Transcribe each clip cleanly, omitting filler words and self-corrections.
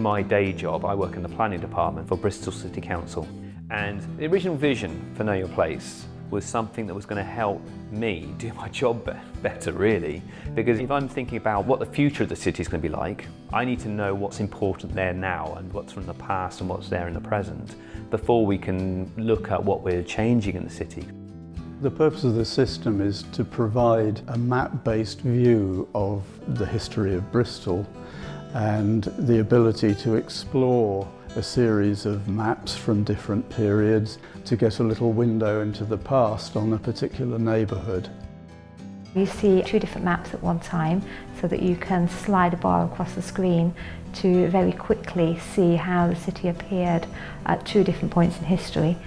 in my day job, I work in the planning department for Bristol City Council. And the original vision for Know Your Place was something that was going to help me do my job better, really. Because if I'm thinking about what the future of the city is going to be like, I need to know what's important there now and what's from the past and what's there in the present before we can look at what we're changing in the city. The purpose of the system is to provide a map-based view of the history of Bristol and the ability to explore a series of maps from different periods to get a little window into the past on a particular neighbourhood. You see two different maps at one time so that you can slide a bar across the screen to very quickly see how the city appeared at two different points in history.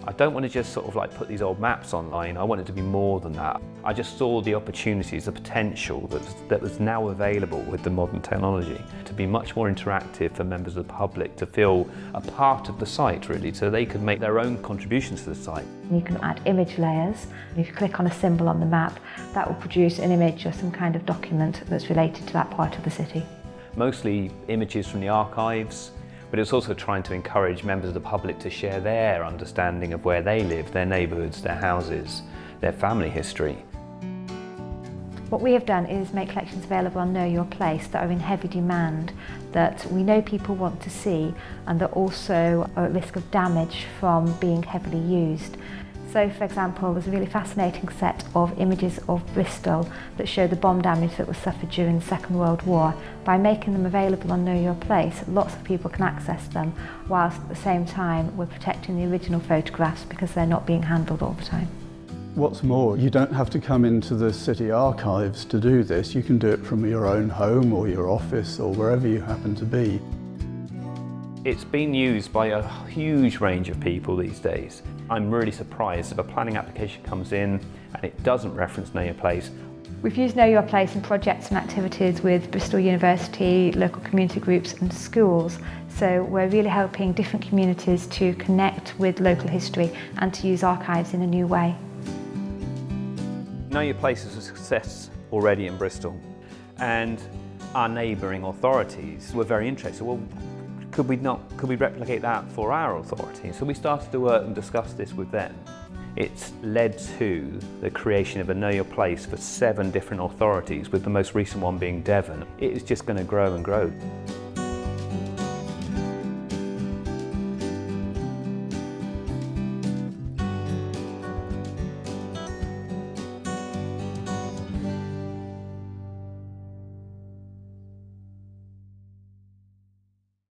I don't want to just sort of like put these old maps online. I want it to be more than that. I just saw the opportunities, the potential that was now available with the modern technology to be much more interactive for members of the public to feel a part of the site, really, so they could make their own contributions to the site. You can add image layers. If you click on a symbol on the map, that will produce an image or some kind of document that's related to that part of the city. Mostly images from the archives, but it's also trying to encourage members of the public to share their understanding of where they live, their neighbourhoods, their houses, their family history. What we have done is make collections available on Know Your Place that are in heavy demand, that we know people want to see and that also are at risk of damage from being heavily used. So, for example, there's a really fascinating set of images of Bristol that show the bomb damage that was suffered during the Second World War. By making them available on Know Your Place, lots of people can access them, whilst at the same time we're protecting the original photographs because they're not being handled all the time. What's more, you don't have to come into the city archives to do this. You can do it from your own home or your office or wherever you happen to be. It's been used by a huge range of people these days. I'm really surprised if a planning application comes in and it doesn't reference Know Your Place. We've used Know Your Place in projects and activities with Bristol University, local community groups and schools. So we're really helping different communities to connect with local history and to use archives in a new way. Know Your Place is a success already in Bristol, and our neighbouring authorities were very interested. Well, could we replicate that for our authority? So we started to work and discuss this with them. It's led to the creation of a Know Your Place for 7 different authorities, with the most recent one being Devon. It is just going to grow and grow.